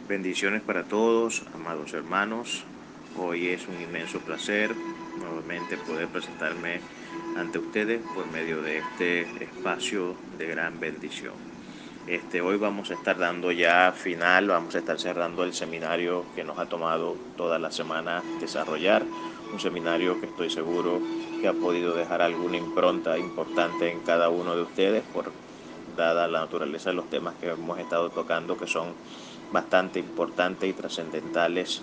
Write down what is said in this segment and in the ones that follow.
Bendiciones para todos, amados hermanos. Hoy es un inmenso placer nuevamente poder presentarme ante ustedes por medio de este espacio de gran bendición. Hoy vamos a estar dando ya final, vamos a estar cerrando el seminario que nos ha tomado toda la semana desarrollar, un seminario que estoy seguro que ha podido dejar alguna impronta importante en cada uno de ustedes dada la naturaleza de los temas que hemos estado tocando, que son bastante importantes y trascendentales,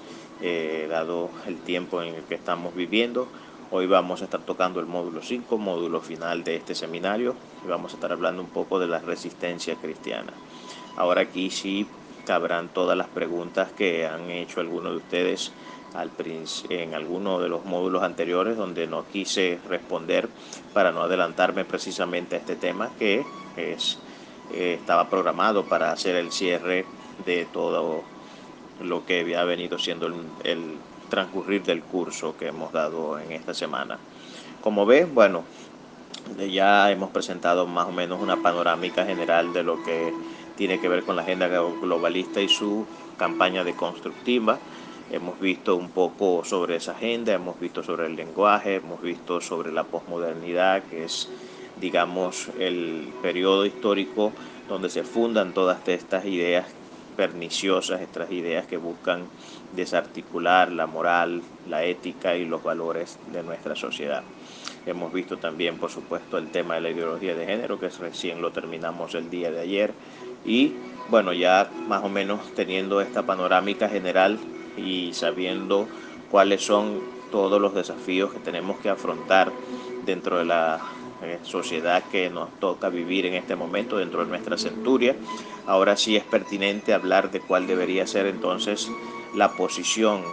dado el tiempo en el que estamos viviendo. Hoy vamos a estar tocando el módulo 5, módulo final de este seminario, y vamos a estar hablando un poco de la resistencia cristiana. Ahora aquí sí cabrán todas las preguntas que han hecho algunos de ustedes en alguno de los módulos anteriores, donde no quise responder para no adelantarme precisamente a este tema que estaba programado para hacer el cierre de todo lo que había venido siendo el transcurrir del curso que hemos dado en esta semana. Como ves, bueno, ya hemos presentado más o menos una panorámica general de lo que tiene que ver con la agenda globalista y su campaña deconstructiva. Hemos visto un poco sobre esa agenda, hemos visto sobre el lenguaje, hemos visto sobre la posmodernidad, que es, digamos, el periodo histórico donde se fundan todas estas ideas perniciosas, estas ideas que buscan desarticular la moral, la ética y los valores de nuestra sociedad. Hemos visto también, por supuesto, el tema de la ideología de género, que recién lo terminamos el día de ayer. Y bueno, ya más o menos teniendo esta panorámica general y sabiendo cuáles son todos los desafíos que tenemos que afrontar dentro de la sociedad que nos toca vivir en este momento, dentro de nuestra centuria, ahora sí es pertinente hablar de cuál debería ser entonces la posición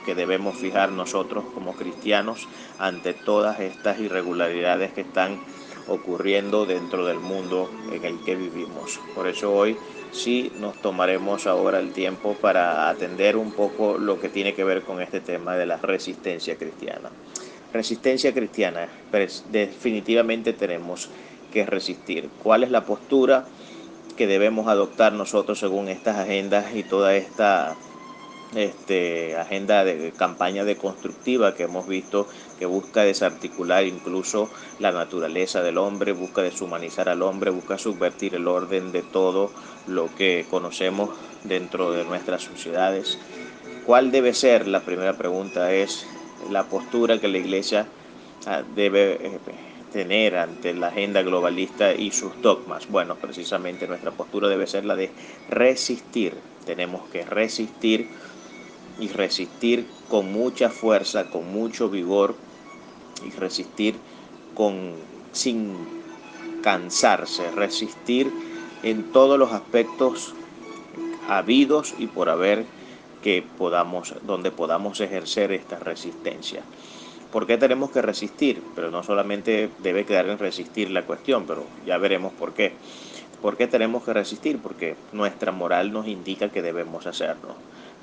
que debemos fijar nosotros como cristianos ante todas estas irregularidades que están ocurriendo dentro del mundo en el que vivimos. Por eso hoy sí nos tomaremos ahora el tiempo para atender un poco lo que tiene que ver con este tema de la resistencia cristiana. Resistencia cristiana, pues definitivamente tenemos que resistir. ¿Cuál es la postura que debemos adoptar nosotros según estas agendas y toda esta agenda de campaña deconstructiva que hemos visto, que busca desarticular incluso la naturaleza del hombre, busca deshumanizar al hombre, busca subvertir el orden de todo lo que conocemos dentro de nuestras sociedades? ¿Cuál debe ser? La primera pregunta es la postura que la Iglesia debe tener ante la agenda globalista y sus dogmas. Bueno, precisamente nuestra postura debe ser la de resistir. Tenemos que resistir y resistir con mucha fuerza, con mucho vigor y resistir sin cansarse, resistir en todos los aspectos habidos y por haber donde podamos ejercer esta resistencia. ¿Por qué tenemos que resistir? Pero no solamente debe quedar en resistir la cuestión, pero ya veremos por qué. ¿Por qué tenemos que resistir? Porque nuestra moral nos indica que debemos hacerlo.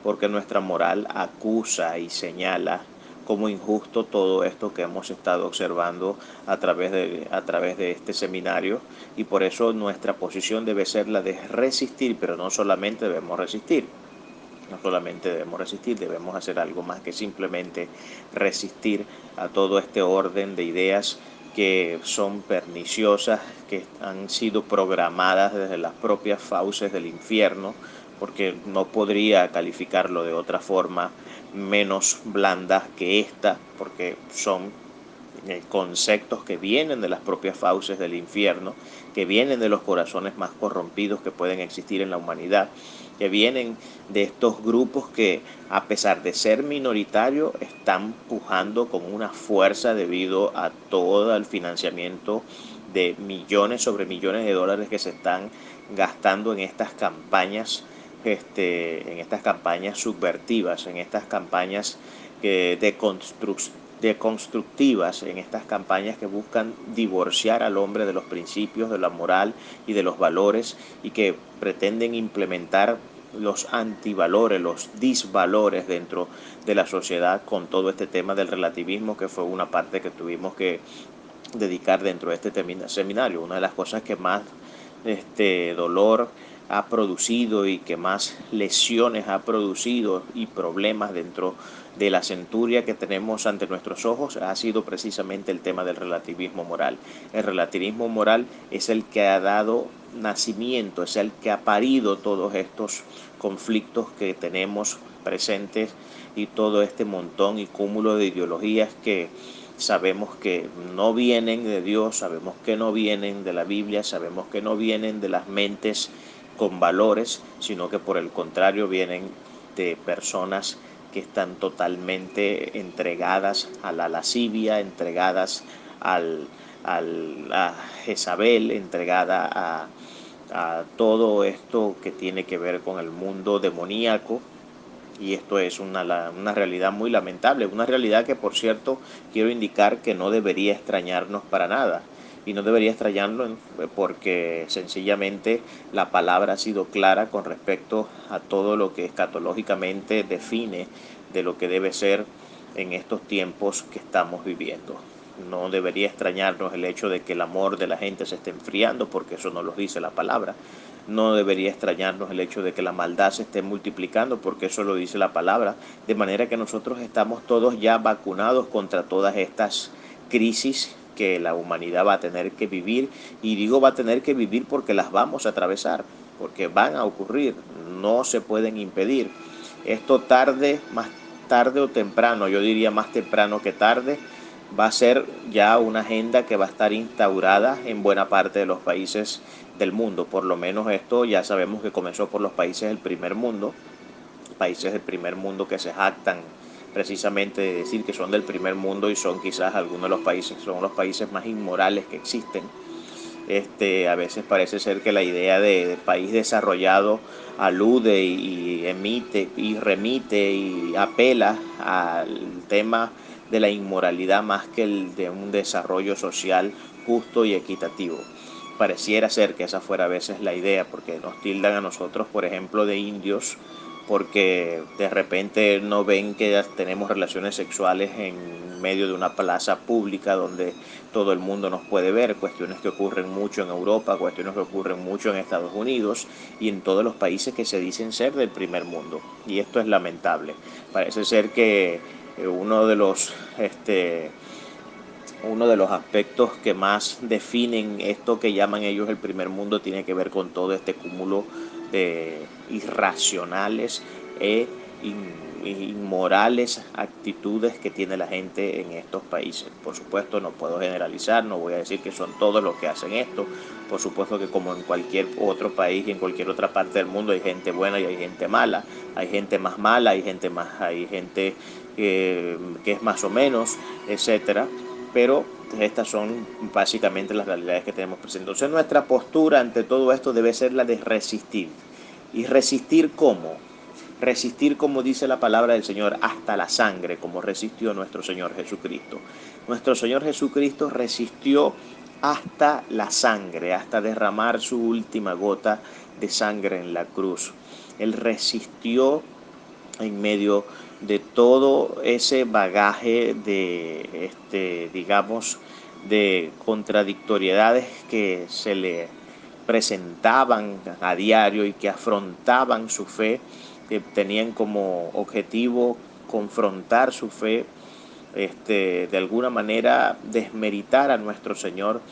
Porque nuestra moral acusa y señala como injusto todo esto que hemos estado observando a través de este seminario, y por eso nuestra posición debe ser la de resistir, pero no solamente debemos resistir. No solamente debemos resistir, debemos hacer algo más que simplemente resistir a todo este orden de ideas que son perniciosas, que han sido programadas desde las propias fauces del infierno, porque no podría calificarlo de otra forma menos blandas que esta, porque son conceptos que vienen de las propias fauces del infierno, que vienen de los corazones más corrompidos que pueden existir en la humanidad, que vienen de estos grupos que, a pesar de ser minoritarios, están pujando con una fuerza debido a todo el financiamiento de millones sobre millones de dólares que se están gastando en estas campañas, subvertivas, en estas campañas deconstructivas, en estas campañas que buscan divorciar al hombre de los principios, de la moral y de los valores, y que pretenden implementar los antivalores, los disvalores dentro de la sociedad, con todo este tema del relativismo, que fue una parte que tuvimos que dedicar dentro de este seminario. Una de las cosas que más dolor ha producido y que más lesiones ha producido y problemas dentro de la centuria que tenemos ante nuestros ojos ha sido precisamente el tema del relativismo moral. El relativismo moral es el que ha dado nacimiento, es el que ha parido todos estos conflictos que tenemos presentes y todo este montón y cúmulo de ideologías que sabemos que no vienen de Dios, sabemos que no vienen de la Biblia, sabemos que no vienen de las mentes con valores, sino que por el contrario vienen de personas que están totalmente entregadas a la lascivia, entregadas a Jezabel, entregada a todo esto que tiene que ver con el mundo demoníaco. Y esto es una realidad muy lamentable, una realidad que, por cierto, quiero indicar que no debería extrañarnos para nada. Y no debería extrañarnos porque sencillamente la palabra ha sido clara con respecto a todo lo que escatológicamente define de lo que debe ser en estos tiempos que estamos viviendo. No debería extrañarnos el hecho de que el amor de la gente se esté enfriando, porque eso no lo dice la palabra. No debería extrañarnos el hecho de que la maldad se esté multiplicando, porque eso lo dice la palabra. De manera que nosotros estamos todos ya vacunados contra todas estas crisis que la humanidad va a tener que vivir. Y digo va a tener que vivir porque las vamos a atravesar, porque van a ocurrir, no se pueden impedir. Esto más tarde o temprano, yo diría más temprano que tarde, va a ser ya una agenda que va a estar instaurada en buena parte de los países del mundo. Por lo menos esto ya sabemos que comenzó por los países del primer mundo, países del primer mundo que se jactan precisamente de decir que son del primer mundo y son quizás algunos de los países, son los países más inmorales que existen. A veces parece ser que la idea de país desarrollado alude y emite y remite y apela al tema de la inmoralidad más que el de un desarrollo social justo y equitativo. Pareciera ser que esa fuera a veces la idea, porque nos tildan a nosotros, por ejemplo, de indios, porque de repente no ven que tenemos relaciones sexuales en medio de una plaza pública donde todo el mundo nos puede ver, cuestiones que ocurren mucho en Europa, cuestiones que ocurren mucho en Estados Unidos y en todos los países que se dicen ser del primer mundo. Y esto es lamentable. Parece ser que uno de los aspectos que más definen esto que llaman ellos el primer mundo tiene que ver con todo este cúmulo de irracionales e inmorales actitudes que tiene la gente en estos países. Por supuesto no puedo generalizar, no voy a decir que son todos los que hacen esto. Por supuesto que como en cualquier otro país y en cualquier otra parte del mundo hay gente buena y hay gente mala, hay gente más mala, hay gente que es más o menos, etcétera. Pero estas son básicamente las realidades que tenemos presentes. Entonces nuestra postura ante todo esto debe ser la de resistir. ¿Y resistir cómo? Resistir, como dice la palabra del Señor, hasta la sangre, como resistió nuestro Señor Jesucristo. Nuestro Señor Jesucristo resistió hasta la sangre, hasta derramar su última gota de sangre en la cruz. Él resistió en medio de todo ese bagaje de, digamos, de contradictoriedades que se le presentaban a diario y que afrontaban su fe, que tenían como objetivo confrontar su fe, de alguna manera desmeritar a nuestro Señor.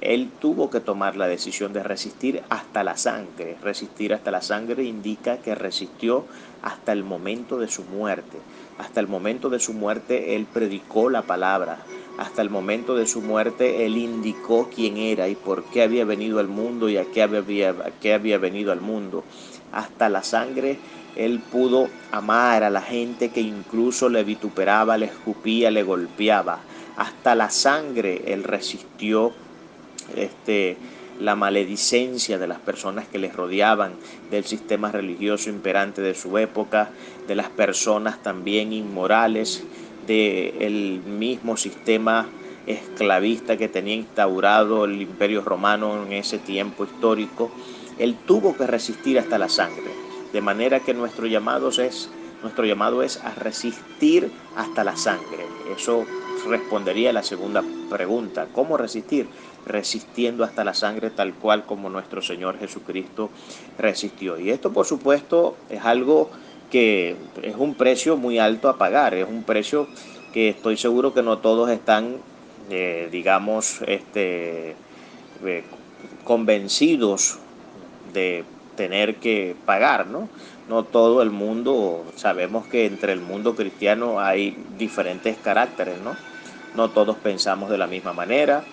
Él tuvo que tomar la decisión de resistir hasta la sangre. Resistir hasta la sangre indica que resistió hasta el momento de su muerte. Hasta el momento de su muerte Él predicó la palabra. Hasta el momento de su muerte Él indicó quién era y por qué había venido al mundo y a qué había venido al mundo. Hasta la sangre Él pudo amar a la gente que incluso le vituperaba, le escupía, le golpeaba. Hasta la sangre Él resistió la maledicencia de las personas que les rodeaban, del sistema religioso imperante de su época, de las personas también inmorales, del mismo sistema esclavista que tenía instaurado el Imperio Romano en ese tiempo histórico. Él tuvo que resistir hasta la sangre, de manera que nuestro llamado es a resistir hasta la sangre. Eso respondería a la segunda pregunta: ¿cómo resistir? Resistiendo hasta la sangre, tal cual como nuestro Señor Jesucristo resistió. Y esto, por supuesto, es algo que es un precio muy alto a pagar, es un precio que estoy seguro que no todos están, digamos, eh, convencidos de tener que pagar, ¿no? No todo el mundo, sabemos que entre el mundo cristiano hay diferentes caracteres, ¿no? No todos pensamos de la misma manera,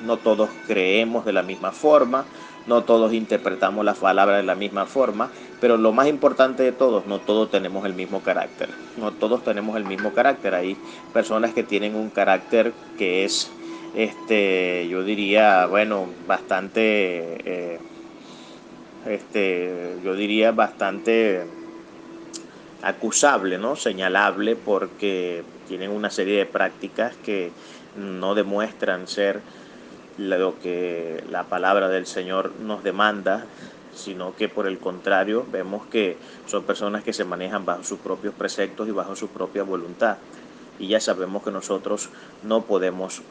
no todos creemos de la misma forma, no todos interpretamos las palabras de la misma forma, pero lo más importante de todos, no todos tenemos el mismo carácter, no todos tenemos el mismo carácter. Hay personas que tienen un carácter que es, yo diría, bueno, bastante, yo diría bastante acusable, ¿no? Señalable, porque tienen una serie de prácticas que no demuestran ser lo que la palabra del Señor nos demanda, sino que por el contrario vemos que son personas que se manejan bajo sus propios preceptos y bajo su propia voluntad. Y ya sabemos que nosotros no podemos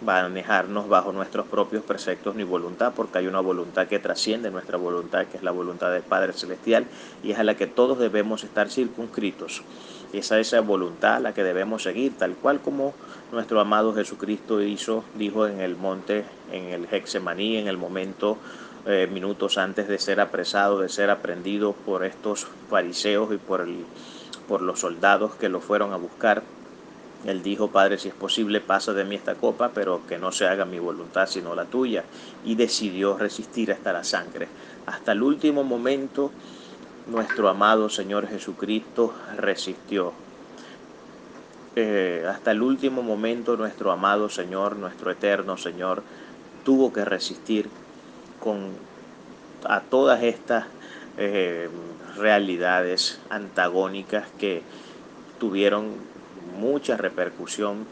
manejarnos bajo nuestros propios preceptos ni voluntad, porque hay una voluntad que trasciende nuestra voluntad, que es la voluntad del Padre Celestial, y es a la que todos debemos estar circunscritos. Y esa es esa voluntad la que debemos seguir, tal cual como nuestro amado Jesucristo dijo en el monte, en el Getsemaní, en el momento, minutos antes de ser apresado, de ser aprendido por estos fariseos y por los soldados que lo fueron a buscar. Él dijo: Padre, si es posible, pasa de mí esta copa, pero que no se haga mi voluntad sino la tuya. Y decidió resistir hasta la sangre. Hasta el último momento, nuestro amado Señor Jesucristo resistió. Hasta el último momento, nuestro amado Señor, nuestro eterno Señor, tuvo que resistir a todas estas eh, realidades antagónicas que tuvieron mucha repercusión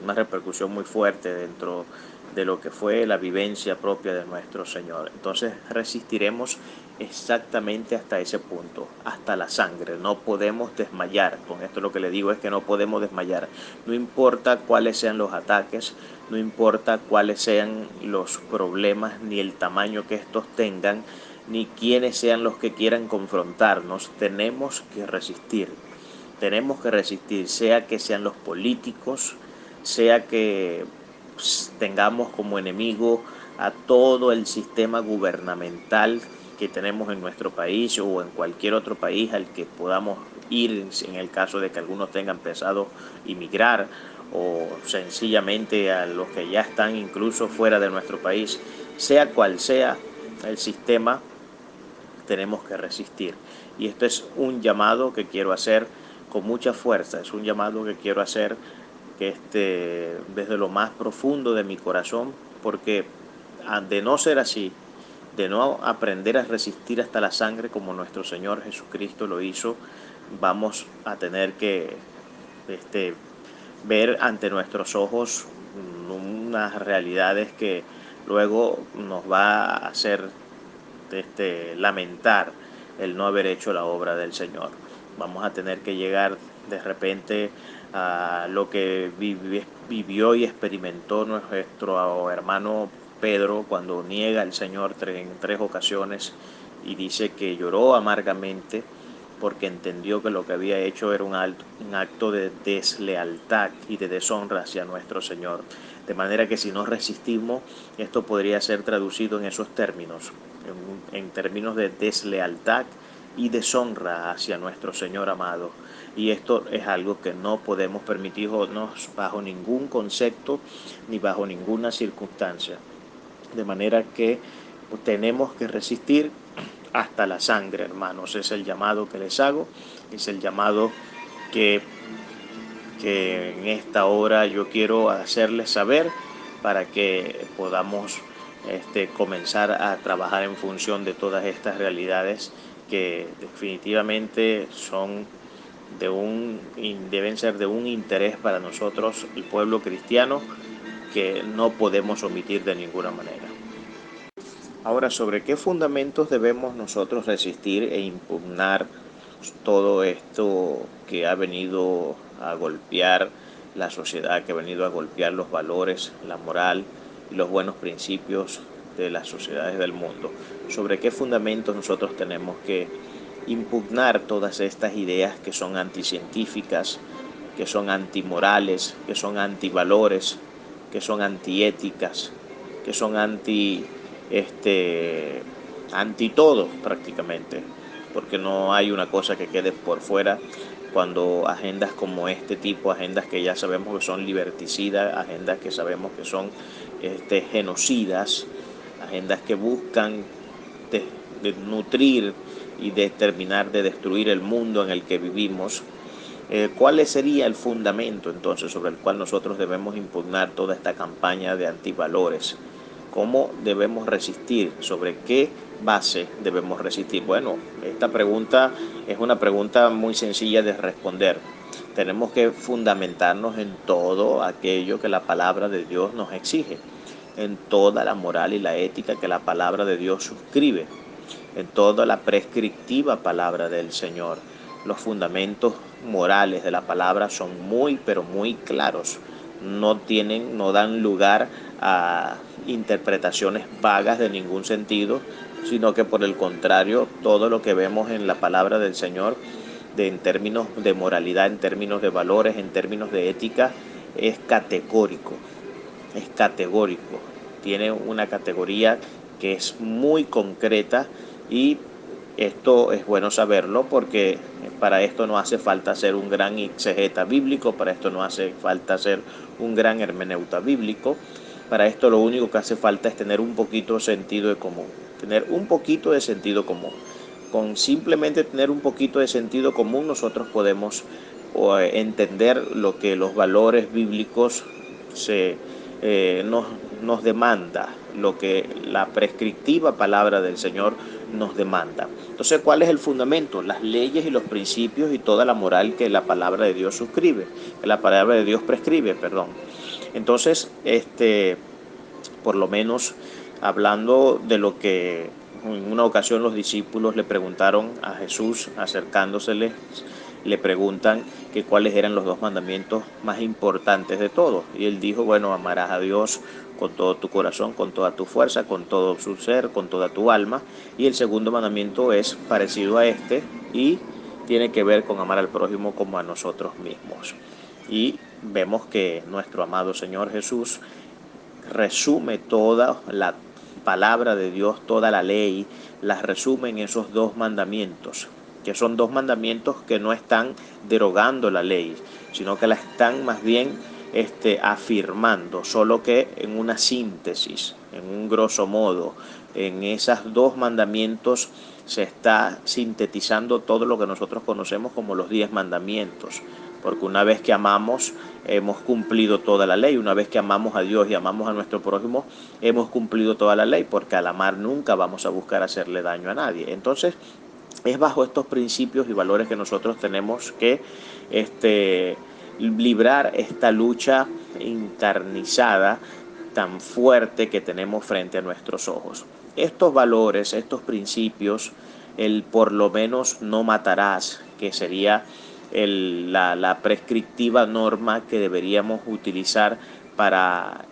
una repercusión muy fuerte dentro de lo que fue la vivencia propia de nuestro Señor. Entonces resistiremos exactamente hasta ese punto, hasta la sangre. No podemos desmayar. Con esto lo que le digo es que no podemos desmayar. No importa cuáles sean los ataques, no importa cuáles sean los problemas, ni el tamaño que estos tengan, ni quiénes sean los que quieran confrontarnos, tenemos que resistir. Tenemos que resistir, sea que sean los políticos, sea que tengamos como enemigo a todo el sistema gubernamental que tenemos en nuestro país o en cualquier otro país al que podamos ir en el caso de que algunos tengan pensado emigrar, o sencillamente a los que ya están incluso fuera de nuestro país. Sea cual sea el sistema, tenemos que resistir. Y esto es un llamado que quiero hacer con mucha fuerza, es un llamado que quiero hacer desde lo más profundo de mi corazón, porque de no ser así, de no aprender a resistir hasta la sangre como nuestro Señor Jesucristo lo hizo, vamos a tener que ver ante nuestros ojos unas realidades que luego nos va a hacer lamentar el no haber hecho la obra del Señor. Vamos a tener que llegar de repente a lo que vivió y experimentó nuestro hermano Pedro cuando niega al Señor en 3 ocasiones y dice que lloró amargamente porque entendió que lo que había hecho era un acto de deslealtad y de deshonra hacia nuestro Señor. De manera que si no resistimos, esto podría ser traducido en esos términos, en términos de deslealtad y deshonra hacia nuestro Señor amado. Y esto es algo que no podemos permitirnos bajo ningún concepto ni bajo ninguna circunstancia. De manera que tenemos que resistir hasta la sangre, hermanos. Es el llamado que les hago, es el llamado que, que en esta hora yo quiero hacerles saber para que podamos comenzar a trabajar en función de todas estas realidades que definitivamente deben ser de un interés para nosotros, el pueblo cristiano, que no podemos omitir de ninguna manera. Ahora, ¿sobre qué fundamentos debemos nosotros resistir e impugnar todo esto que ha venido a golpear la sociedad, que ha venido a golpear los valores, la moral y los buenos principios de las sociedades del mundo. ¿Sobre qué fundamentos nosotros tenemos que impugnar todas estas ideas que son anticientíficas, que son antimorales, que son antivalores, que son antiéticas, que son anti todo prácticamente, porque no hay una cosa que quede por fuera cuando agendas como este tipo, agendas que ya sabemos que son liberticidas, agendas que sabemos que son genocidas, agendas que buscan de nutrir y de terminar de destruir el mundo en el que vivimos. ¿Cuál sería el fundamento entonces sobre el cual nosotros debemos impugnar toda esta campaña de antivalores? ¿Cómo debemos resistir? ¿Sobre qué base debemos resistir? Bueno, esta pregunta es una pregunta muy sencilla de responder. Tenemos que fundamentarnos en todo aquello que la palabra de Dios nos exige, en toda la moral y la ética que la palabra de Dios suscribe, en toda la prescriptiva palabra del Señor. Los fundamentos morales de la palabra son muy, pero muy claros. No dan lugar a interpretaciones vagas de ningún sentido, sino que por el contrario, todo lo que vemos en la palabra del Señor, en términos de moralidad, en términos de valores, en términos de ética, es categórico, es categórico. Tiene una categoría que es muy concreta y esto es bueno saberlo porque para esto no hace falta ser un gran exegeta bíblico, para esto no hace falta ser un gran hermeneuta bíblico, para esto lo único que hace falta es tener un poquito de sentido de común, tener un poquito de sentido común. Con simplemente tener un poquito de sentido común nosotros podemos entender lo que los valores bíblicos nos demanda, lo que la prescriptiva palabra del Señor nos demanda. Entonces, ¿cuál es el fundamento? Las leyes y los principios y toda la moral que la palabra de Dios suscribe, que la palabra de Dios prescribe, perdón. Entonces, por lo menos hablando de lo que en una ocasión los discípulos le preguntaron a Jesús, acercándosele, le preguntan que cuáles eran los dos mandamientos más importantes de todos. Y él dijo, bueno, amarás a Dios con todo tu corazón, con toda tu fuerza, con todo su ser, con toda tu alma. Y el segundo mandamiento es parecido a este y tiene que ver con amar al prójimo como a nosotros mismos. Y vemos que nuestro amado Señor Jesús resume toda la palabra de Dios, toda la ley, las resume en esos dos mandamientos, que son dos mandamientos que no están derogando la ley, sino que la están más bien afirmando, solo que en una síntesis, en un grosso modo. En esos dos mandamientos se está sintetizando todo lo que nosotros conocemos como los 10 mandamientos, porque una vez que amamos, hemos cumplido toda la ley. Una vez que amamos a Dios y amamos a nuestro prójimo, hemos cumplido toda la ley, porque al amar nunca vamos a buscar hacerle daño a nadie. Entonces, es bajo estos principios y valores que nosotros tenemos que librar esta lucha encarnizada tan fuerte que tenemos frente a nuestros ojos. Estos valores, estos principios, el por lo menos no matarás, que sería la prescriptiva norma que deberíamos utilizar para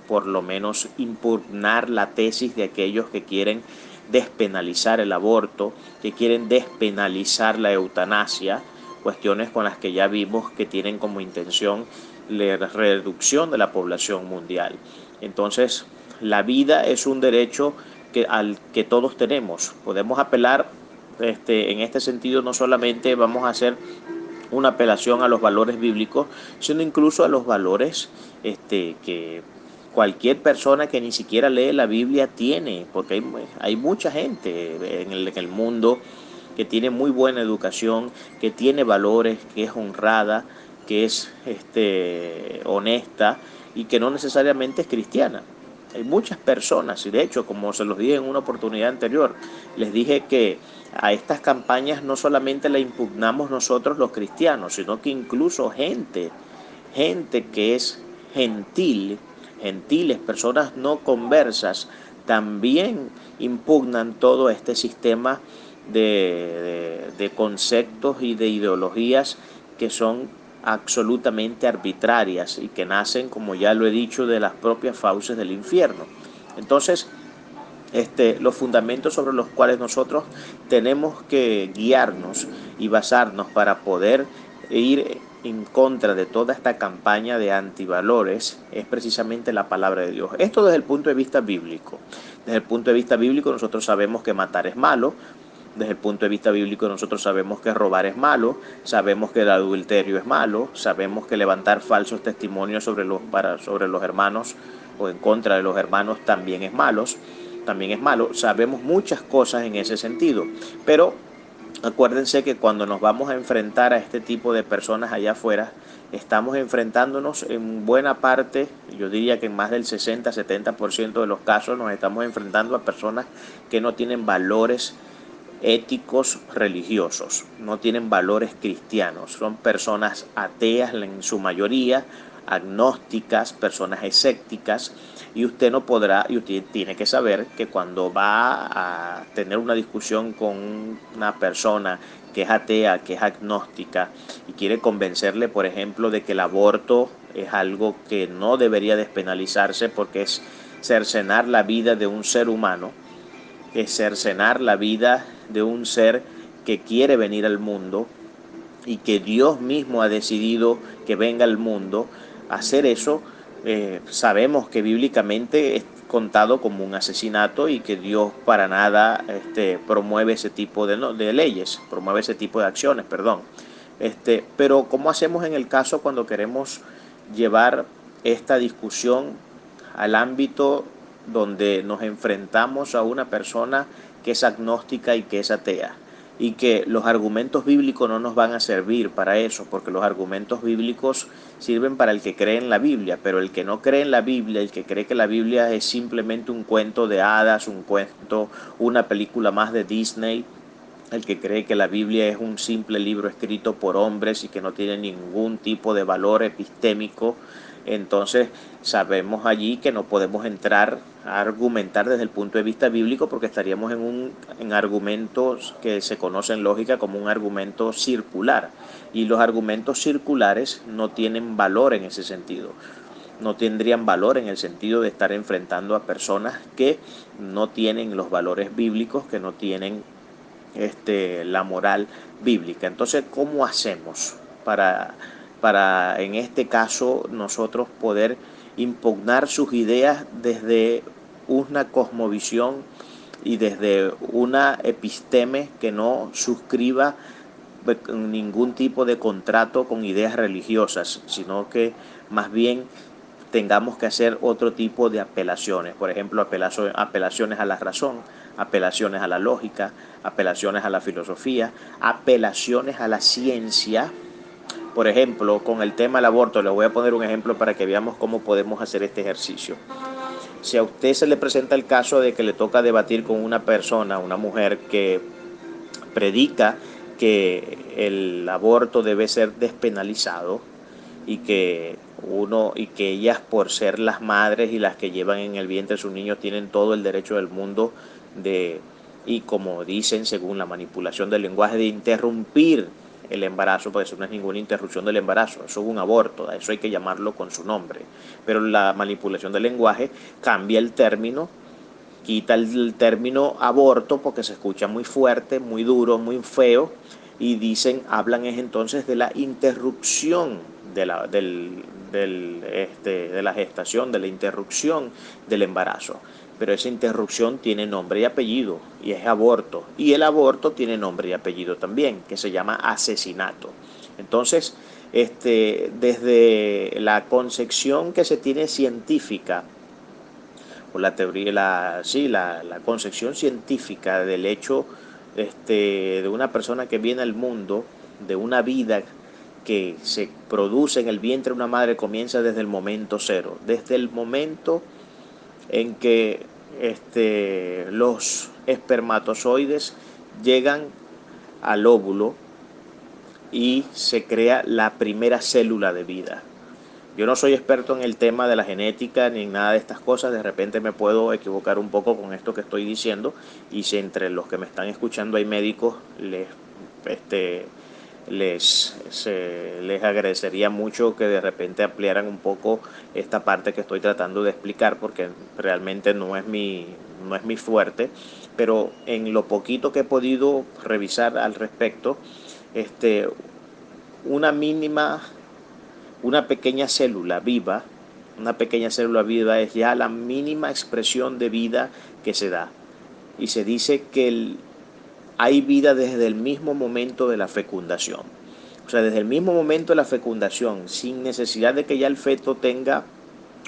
por lo menos impugnar la tesis de aquellos que quieren despenalizar el aborto, que quieren despenalizar la eutanasia, cuestiones con las que ya vimos que tienen como intención la reducción de la población mundial. Entonces, la vida es un derecho al que todos tenemos. Podemos apelar en este sentido, no solamente vamos a hacer una apelación a los valores bíblicos, sino incluso a los valores que cualquier persona que ni siquiera lee la Biblia tiene, porque hay mucha gente en el mundo que tiene muy buena educación, que tiene valores, que es honrada, que es honesta y que no necesariamente es cristiana. Hay muchas personas, y de hecho, como se los dije en una oportunidad anterior, les dije que a estas campañas no solamente la impugnamos nosotros los cristianos, sino que incluso gente que es gentiles, personas no conversas, también impugnan todo este sistema de conceptos y de ideologías que son absolutamente arbitrarias y que nacen, como ya lo he dicho, de las propias fauces del infierno. Entonces, los fundamentos sobre los cuales nosotros tenemos que guiarnos y basarnos para poder ir en contra de toda esta campaña de antivalores es precisamente la palabra de Dios. Esto desde el punto de vista bíblico. Desde el punto de vista bíblico nosotros sabemos que matar es malo. Desde el punto de vista bíblico nosotros sabemos que robar es malo, sabemos que el adulterio es malo, sabemos que levantar falsos testimonios sobre los hermanos o en contra de los hermanos también es malo. Sabemos muchas cosas en ese sentido, pero acuérdense que cuando nos vamos a enfrentar a este tipo de personas allá afuera, estamos enfrentándonos en buena parte, yo diría que en más del 60-70% de los casos nos estamos enfrentando a personas que no tienen valores éticos religiosos, no tienen valores cristianos, son personas ateas en su mayoría, agnósticas, personas escépticas, y usted no podrá, y usted tiene que saber que cuando va a tener una discusión con una persona que es atea, que es agnóstica, y quiere convencerle, por ejemplo, de que el aborto es algo que no debería despenalizarse porque es cercenar la vida de un ser humano, es cercenar la vida de un ser que quiere venir al mundo y que Dios mismo ha decidido que venga al mundo. Hacer eso, sabemos que bíblicamente es contado como un asesinato y que Dios para nada promueve ese tipo de leyes, promueve ese tipo de acciones, perdón. Pero ¿cómo hacemos en el caso cuando queremos llevar esta discusión al ámbito donde nos enfrentamos a una persona que es agnóstica y que es atea? Y que los argumentos bíblicos no nos van a servir para eso, porque los argumentos bíblicos sirven para el que cree en la Biblia, pero el que no cree en la Biblia, el que cree que la Biblia es simplemente un cuento de hadas, un cuento, una película más de Disney, el que cree que la Biblia es un simple libro escrito por hombres y que no tiene ningún tipo de valor epistémico, entonces sabemos allí que no podemos entrar a argumentar desde el punto de vista bíblico porque estaríamos en argumentos que se conocen en lógica como un argumento circular, y los argumentos circulares no tienen valor en ese sentido. No tendrían valor en el sentido de estar enfrentando a personas que no tienen los valores bíblicos, que no tienen la moral bíblica. Entonces, ¿cómo hacemos para en este caso nosotros poder impugnar sus ideas desde una cosmovisión y desde una episteme que no suscriba ningún tipo de contrato con ideas religiosas, sino que más bien tengamos que hacer otro tipo de apelaciones, por ejemplo, apelaciones a la razón, apelaciones a la lógica, apelaciones a la filosofía, apelaciones a la ciencia? Por ejemplo, con el tema del aborto, les voy a poner un ejemplo para que veamos cómo podemos hacer este ejercicio. Si a usted se le presenta el caso de que le toca debatir con una persona, una mujer que predica que el aborto debe ser despenalizado y que ellas, por ser las madres y las que llevan en el vientre a sus niños, tienen todo el derecho del mundo y como dicen, según la manipulación del lenguaje, de interrumpir el embarazo, porque eso no es ninguna interrupción del embarazo, eso es un aborto, eso hay que llamarlo con su nombre. Pero la manipulación del lenguaje cambia el término, quita el término aborto porque se escucha muy fuerte, muy duro, muy feo, y hablan entonces de la interrupción de la gestación, de la interrupción del embarazo. Pero esa interrupción tiene nombre y apellido, y es aborto. Y el aborto tiene nombre y apellido también, que se llama asesinato. Entonces, desde la concepción que se tiene científica, o la teoría, la concepción científica del hecho de una persona que viene al mundo, de una vida que se produce en el vientre de una madre, comienza desde el momento cero, desde el momento en que los espermatozoides llegan al óvulo y se crea la primera célula de vida. Yo no soy experto en el tema de la genética ni en nada de estas cosas, de repente me puedo equivocar un poco con esto que estoy diciendo, y si entre los que me están escuchando hay médicos, este, les agradecería mucho que de repente ampliaran un poco esta parte que estoy tratando de explicar, porque realmente no es mi fuerte, pero en lo poquito que he podido revisar al respecto, este, una mínima una pequeña célula viva, una pequeña célula viva es ya la mínima expresión de vida que se da. Y se dice que hay vida desde el mismo momento de la fecundación. O sea, desde el mismo momento de la fecundación, sin necesidad de que ya el feto tenga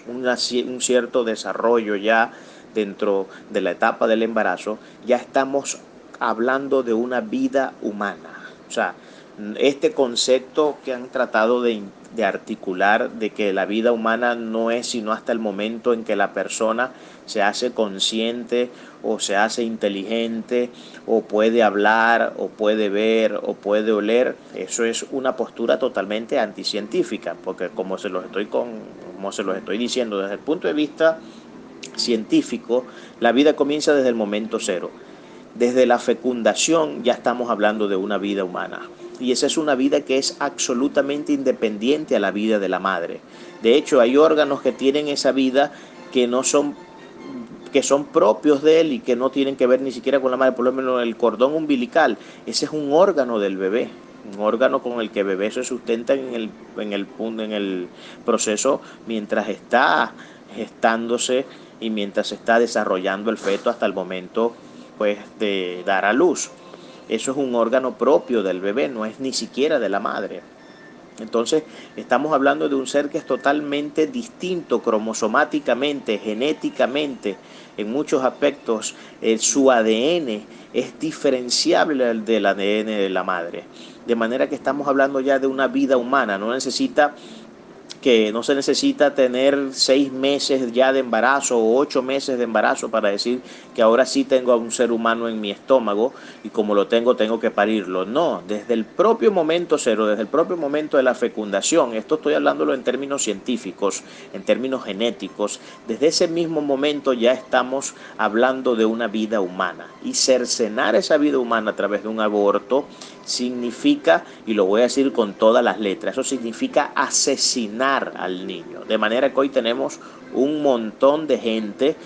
un cierto desarrollo ya dentro de la etapa del embarazo, ya estamos hablando de una vida humana. O sea, este concepto que han tratado de articular de que la vida humana no es sino hasta el momento en que la persona se hace consciente o se hace inteligente o puede hablar o puede ver o puede oler, eso es una postura totalmente anticientífica, porque como como se los estoy diciendo desde el punto de vista científico, la vida comienza desde el momento cero. Desde la fecundación ya estamos hablando de una vida humana. Y esa es una vida que es absolutamente independiente a la vida de la madre. De hecho, hay órganos que tienen esa vida que no son que son propios de él y que no tienen que ver ni siquiera con la madre. Por lo menos el cordón umbilical, ese es un órgano del bebé, un órgano con el que el bebé se sustenta en el proceso mientras está gestándose y mientras está desarrollando el feto hasta el momento pues de dar a luz. Eso es un órgano propio del bebé, no es ni siquiera de la madre. Entonces estamos hablando de un ser que es totalmente distinto cromosomáticamente, genéticamente, en muchos aspectos. Su ADN es diferenciable del ADN de la madre. De manera que estamos hablando ya de una vida humana, no se necesita tener 6 meses ya de embarazo o 8 meses de embarazo para decir que ahora sí tengo a un ser humano en mi estómago y como lo tengo que parirlo. No, desde el propio momento cero, desde el propio momento de la fecundación, esto estoy hablándolo en términos científicos, en términos genéticos, desde ese mismo momento ya estamos hablando de una vida humana, y cercenar esa vida humana a través de un aborto significa, y lo voy a decir con todas las letras, eso significa asesinar al niño. De manera que hoy tenemos un montón de gente,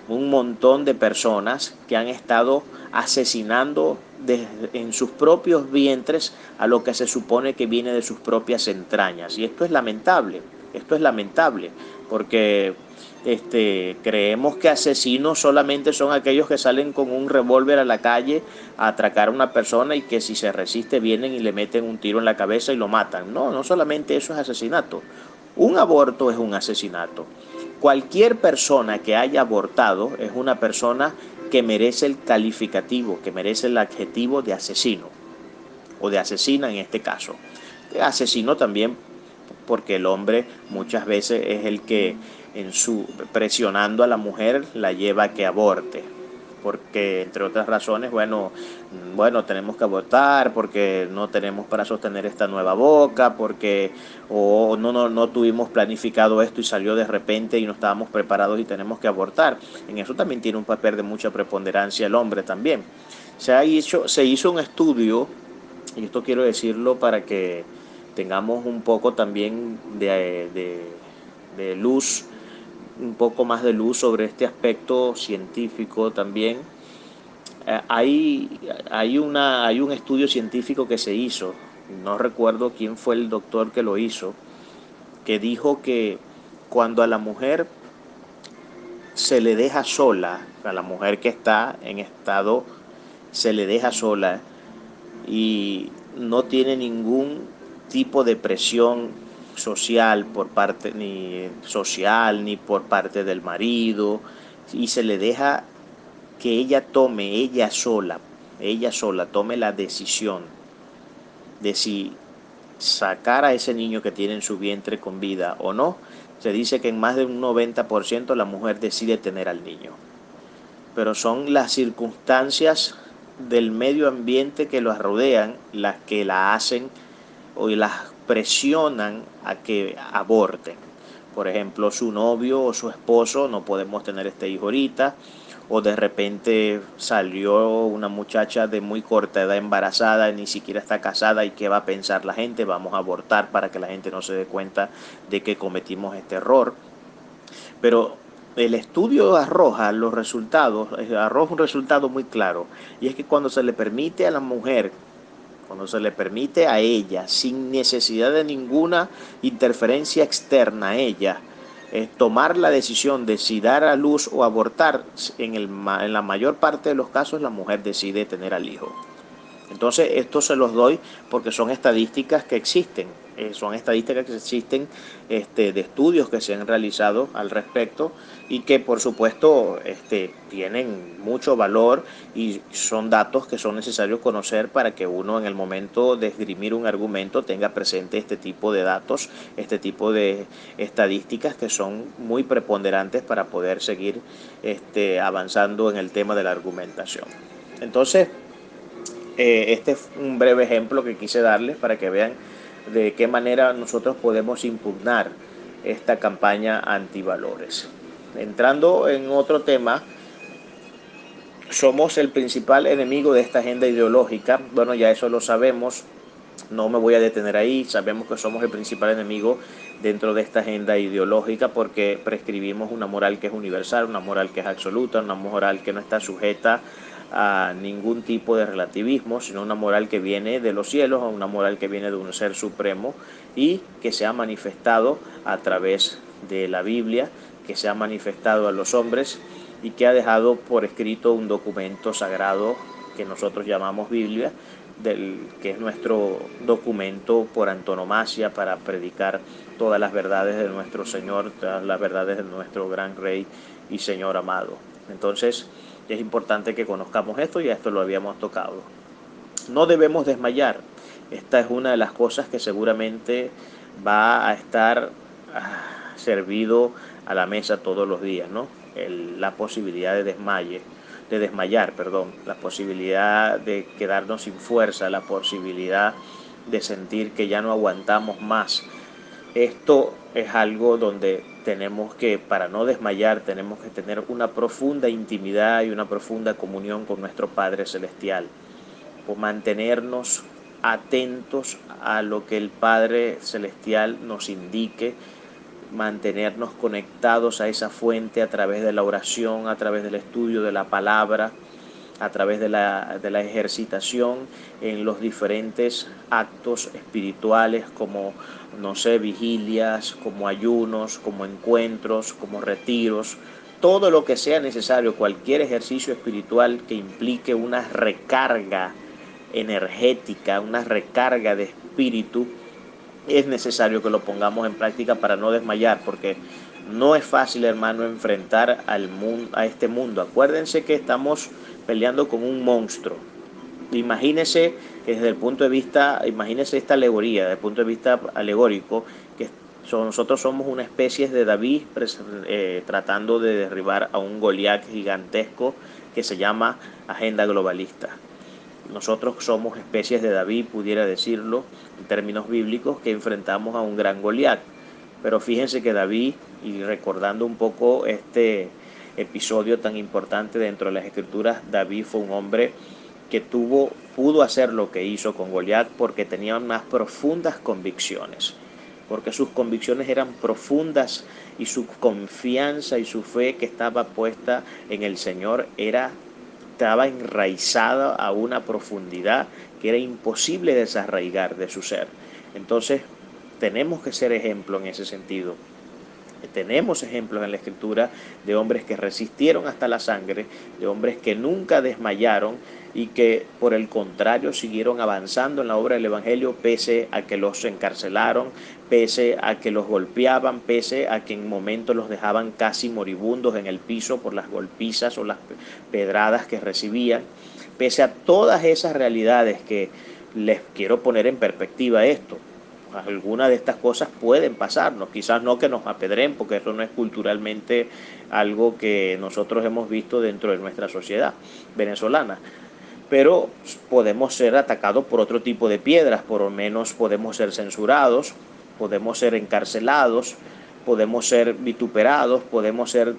un montón de personas que han estado asesinando en sus propios vientres a lo que se supone que viene de sus propias entrañas. Y esto es lamentable, porque creemos que asesinos solamente son aquellos que salen con un revólver a la calle a atracar a una persona y que si se resiste vienen y le meten un tiro en la cabeza y lo matan. No, no solamente eso es asesinato. Un aborto es un asesinato. Cualquier persona que haya abortado es una persona que merece el calificativo, que merece el adjetivo de asesino, o de asesina en este caso. Asesino también porque el hombre muchas veces es el que presionando a la mujer la lleva a que aborte, porque entre otras razones, bueno, tenemos que abortar porque no tenemos para sostener esta nueva boca, porque no tuvimos planificado esto y salió de repente y no estábamos preparados y tenemos que abortar. En eso también tiene un papel de mucha preponderancia el hombre también. Se hizo un estudio, y esto quiero decirlo para que tengamos un poco también de luz, un poco más de luz sobre este aspecto científico también. Hay un estudio científico que se hizo, no recuerdo quién fue el doctor que lo hizo, que dijo que cuando a la mujer se le deja sola, a la mujer que está en estado, se le deja sola y no tiene ningún tipo de presión social ni por parte del marido, y se le deja que ella sola tome la decisión de si sacar a ese niño que tiene en su vientre con vida o no. Se dice que en más de un 90% la mujer decide tener al niño, pero son las circunstancias del medio ambiente que los rodean las que la hacen o las presionan a que aborten. Por ejemplo, su novio o su esposo, no podemos tener este hijo ahorita, o de repente salió una muchacha de muy corta edad embarazada, ni siquiera está casada, y qué va a pensar la gente, vamos a abortar para que la gente no se dé cuenta de que cometimos este error. Pero el estudio arroja los resultados, arroja un resultado muy claro, y es que cuando se le permite a la mujer, cuando se le permite a ella, sin necesidad de ninguna interferencia externa a ella, tomar la decisión de si dar a luz o abortar, en la mayor parte de los casos la mujer decide tener al hijo. Entonces, esto se los doy porque son estadísticas que existen, de estudios que se han realizado al respecto y que por supuesto tienen mucho valor y son datos que son necesarios conocer para que uno en el momento de esgrimir un argumento tenga presente este tipo de datos, este tipo de estadísticas que son muy preponderantes para poder seguir avanzando en el tema de la argumentación. Entonces, este es un breve ejemplo que quise darles para que vean de qué manera nosotros podemos impugnar esta campaña antivalores. Entrando en otro tema, somos el principal enemigo de esta agenda ideológica. Bueno, ya eso lo sabemos, no me voy a detener ahí. Sabemos que somos el principal enemigo dentro de esta agenda ideológica porque prescribimos una moral que es universal, una moral que es absoluta, una moral que no está sujeta a ningún tipo de relativismo, sino una moral que viene de los cielos, una moral que viene de un ser supremo y que se ha manifestado a través de la Biblia, que se ha manifestado a los hombres y que ha dejado por escrito un documento sagrado que nosotros llamamos Biblia, que es nuestro documento por antonomasia para predicar todas las verdades de nuestro Señor, todas las verdades de nuestro gran Rey y Señor amado. Entonces, es importante que conozcamos esto, y esto lo habíamos tocado. No debemos desmayar. Esta es una de las cosas que seguramente va a estar servido a la mesa todos los días, ¿no? La posibilidad de desmayar, la posibilidad de quedarnos sin fuerza, la posibilidad de sentir que ya no aguantamos más. Esto es algo donde tenemos que, para no desmayar, tenemos que tener una profunda intimidad y una profunda comunión con nuestro Padre Celestial, por mantenernos atentos a lo que el Padre Celestial nos indique, mantenernos conectados a esa fuente a través de la oración, a través del estudio de la palabra, a través de la ejercitación en los diferentes actos espirituales como, no sé, vigilias, como ayunos, como encuentros, como retiros, todo lo que sea necesario, cualquier ejercicio espiritual que implique una recarga energética, una recarga de espíritu, es necesario que lo pongamos en práctica para no desmayar, porque no es fácil, hermano, enfrentar a este mundo. Acuérdense que estamos peleando con un monstruo. Imagínense que desde el punto de vista, imagínense esta alegoría, desde el punto de vista alegórico, que nosotros somos una especie de David tratando de derribar a un Goliat gigantesco que se llama agenda globalista. Nosotros somos especies de David, pudiera decirlo, en términos bíblicos, que enfrentamos a un gran Goliat. Pero fíjense que David, y recordando un poco este episodio tan importante dentro de las Escrituras, David fue un hombre que pudo hacer lo que hizo con Goliat porque tenía unas profundas convicciones, porque sus convicciones eran profundas y su confianza y su fe que estaba puesta en el Señor estaba enraizada a una profundidad que era imposible desarraigar de su ser. Entonces, tenemos que ser ejemplo en ese sentido. Tenemos ejemplos en la Escritura de hombres que resistieron hasta la sangre, de hombres que nunca desmayaron y que por el contrario siguieron avanzando en la obra del Evangelio pese a que los encarcelaron, pese a que los golpeaban, pese a que en momentos los dejaban casi moribundos en el piso por las golpizas o las pedradas que recibían. Pese a todas esas realidades, que les quiero poner en perspectiva esto, algunas de estas cosas pueden pasarnos, quizás no que nos apedren, porque eso no es culturalmente algo que nosotros hemos visto dentro de nuestra sociedad venezolana, pero podemos ser atacados por otro tipo de piedras, por lo menos podemos ser censurados, podemos ser encarcelados, podemos ser vituperados, podemos ser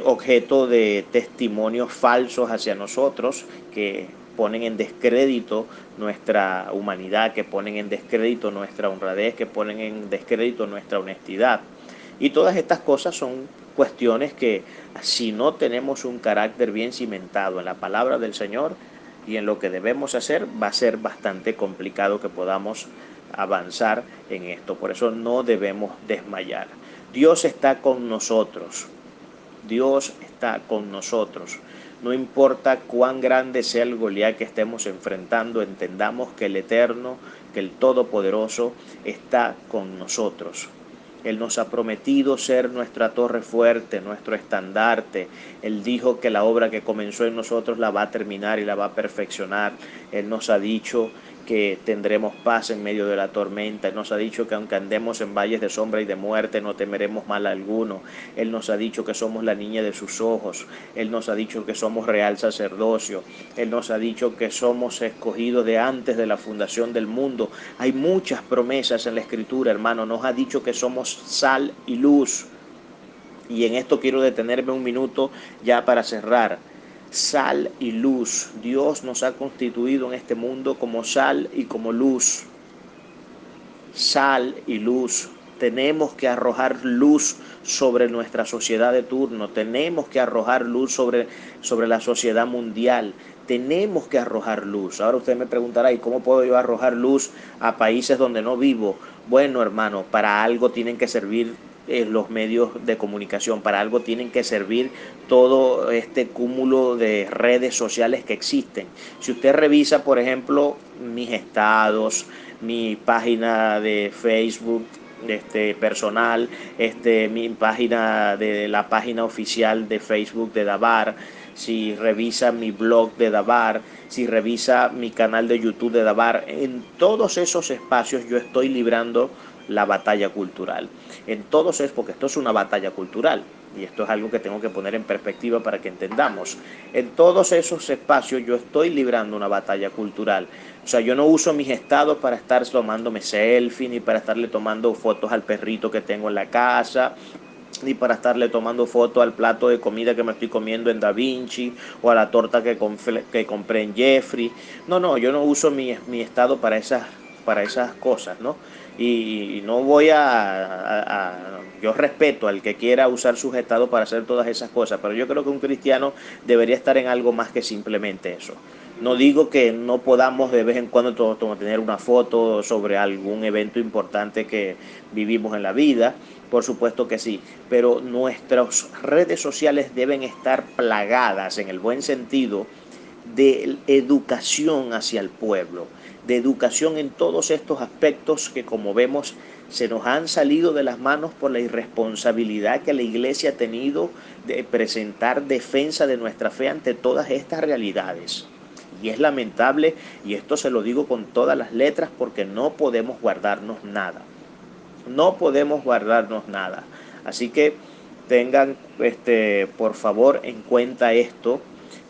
objeto de testimonios falsos hacia nosotros que ponen en descrédito nuestra humanidad, que ponen en descrédito nuestra honradez, que ponen en descrédito nuestra honestidad. Y todas estas cosas son cuestiones que, si no tenemos un carácter bien cimentado en la palabra del Señor y en lo que debemos hacer, va a ser bastante complicado que podamos avanzar en esto. Por eso no debemos desmayar. Dios está con nosotros. Dios está con nosotros. No importa cuán grande sea el Goliat que estemos enfrentando, entendamos que el Eterno, que el Todopoderoso está con nosotros. Él nos ha prometido ser nuestra torre fuerte, nuestro estandarte. Él dijo que la obra que comenzó en nosotros la va a terminar y la va a perfeccionar. Él nos ha dicho que tendremos paz en medio de la tormenta. Él nos ha dicho que aunque andemos en valles de sombra y de muerte, no temeremos mal alguno. Él nos ha dicho que somos la niña de sus ojos. Él nos ha dicho que somos real sacerdocio. Él nos ha dicho que somos escogidos de antes de la fundación del mundo. Hay muchas promesas en la Escritura, hermano. Nos ha dicho que somos sal y luz. Y en esto quiero detenerme un minuto ya para cerrar. Sal y luz. Dios nos ha constituido en este mundo como sal y como luz. Sal y luz. Tenemos que arrojar luz sobre nuestra sociedad de turno. Tenemos que arrojar luz sobre la sociedad mundial. Tenemos que arrojar luz. Ahora usted me preguntará, ¿y cómo puedo yo arrojar luz a países donde no vivo? Bueno, hermano, para algo tienen que servir los medios de comunicación, para algo tienen que servir todo este cúmulo de redes sociales que existen. Si usted revisa, por ejemplo, mis estados, mi página de Facebook personal, mi página de la página oficial de Facebook de Dabar, si revisa mi blog de Dabar, si revisa mi canal de YouTube de Dabar, en todos esos espacios yo estoy librando la batalla cultural. En todos es porque esto es una batalla cultural y esto es algo que tengo que poner en perspectiva para que entendamos. En todos esos espacios yo estoy librando una batalla cultural. O sea, yo no uso mis estados para estar tomándome selfie, ni para estarle tomando fotos al perrito que tengo en la casa, ni para estarle tomando fotos al plato de comida que me estoy comiendo en Da Vinci o a la torta que compré en Jeffrey. No, yo no uso mi estado para esas cosas, ¿no? Y no voy yo respeto al que quiera usar sus estados para hacer todas esas cosas, pero yo creo que un cristiano debería estar en algo más que simplemente eso. No digo que no podamos de vez en cuando tener una foto sobre algún evento importante que vivimos en la vida, por supuesto que sí, pero nuestras redes sociales deben estar plagadas, en el buen sentido, de educación hacia el pueblo, de educación en todos estos aspectos que, como vemos, se nos han salido de las manos por la irresponsabilidad que la Iglesia ha tenido de presentar defensa de nuestra fe ante todas estas realidades. Y es lamentable, y esto se lo digo con todas las letras, porque no podemos guardarnos nada. No podemos guardarnos nada. Así que tengan, por favor, en cuenta esto.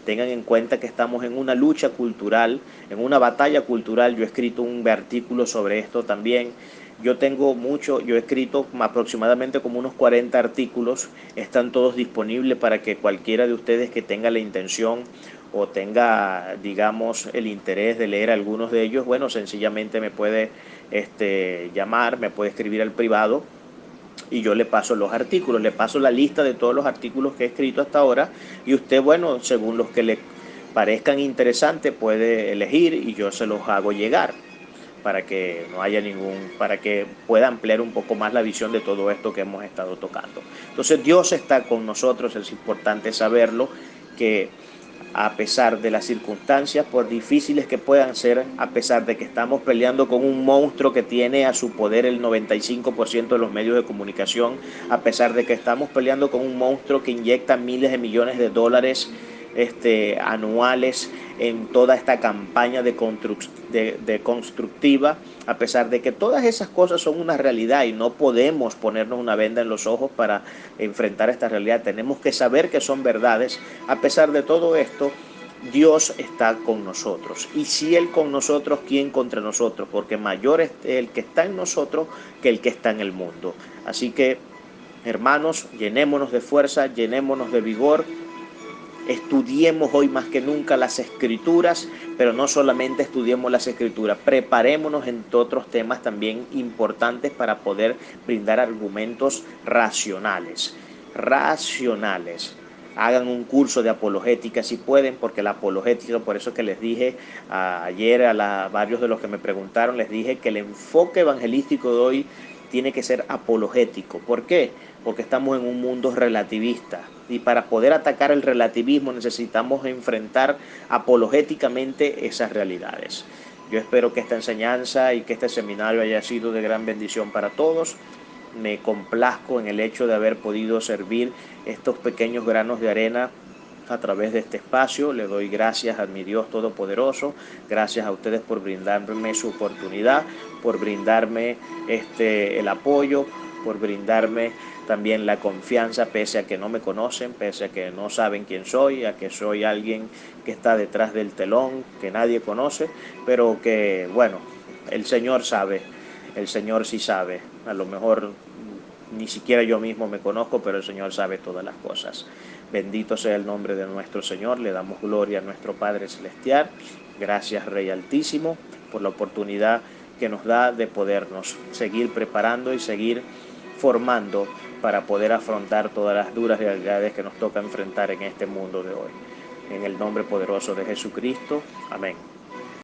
Tengan en cuenta que estamos en una lucha cultural, en una batalla cultural. Yo he escrito un artículo sobre esto también. Yo he escrito aproximadamente como unos 40 artículos. Están todos disponibles para que cualquiera de ustedes que tenga la intención o tenga, digamos, el interés de leer algunos de ellos, bueno, sencillamente me puede llamar, me puede escribir al privado y yo le paso los artículos, le paso la lista de todos los artículos que he escrito hasta ahora y usted, bueno, según los que le parezcan interesantes puede elegir y yo se los hago llegar para que no haya para que pueda ampliar un poco más la visión de todo esto que hemos estado tocando. Entonces Dios está con nosotros, es importante saberlo, que a pesar de las circunstancias, por difíciles que puedan ser, a pesar de que estamos peleando con un monstruo que tiene a su poder el 95% de los medios de comunicación, a pesar de que estamos peleando con un monstruo que inyecta miles de millones de dólares anuales en toda esta campaña de constructiva, a pesar de que todas esas cosas son una realidad y no podemos ponernos una venda en los ojos para enfrentar esta realidad, tenemos que saber que son verdades. A pesar de todo esto, Dios está con nosotros. Y si Él con nosotros, ¿quién contra nosotros? Porque mayor es el que está en nosotros que el que está en el mundo. Así que, hermanos, llenémonos de fuerza, llenémonos de vigor. Estudiemos hoy más que nunca las escrituras, pero no solamente estudiemos las escrituras, preparémonos en otros temas también importantes para poder brindar argumentos racionales. Hagan un curso de apologética si pueden, porque la apologética, por eso que les dije ayer varios de los que me preguntaron, les dije que el enfoque evangelístico de hoy tiene que ser apologético. ¿Por qué? Porque estamos en un mundo relativista y para poder atacar el relativismo necesitamos enfrentar apologéticamente esas realidades. Yo espero que esta enseñanza y que este seminario haya sido de gran bendición para todos. Me complazco en el hecho de haber podido servir estos pequeños granos de arena a través de este espacio. Le doy gracias a mi Dios Todopoderoso, gracias a ustedes por brindarme su oportunidad, por brindarme el apoyo, por brindarme también la confianza, pese a que no me conocen, pese a que no saben quién soy, a que soy alguien que está detrás del telón, que nadie conoce, pero que, bueno, el Señor sabe, el Señor sí sabe. A lo mejor ni siquiera yo mismo me conozco, pero el Señor sabe todas las cosas. Bendito sea el nombre de nuestro Señor. Le damos gloria a nuestro Padre Celestial. Gracias, Rey Altísimo, por la oportunidad que nos da de podernos seguir preparando y seguir formando para poder afrontar todas las duras realidades que nos toca enfrentar en este mundo de hoy. En el nombre poderoso de Jesucristo. Amén.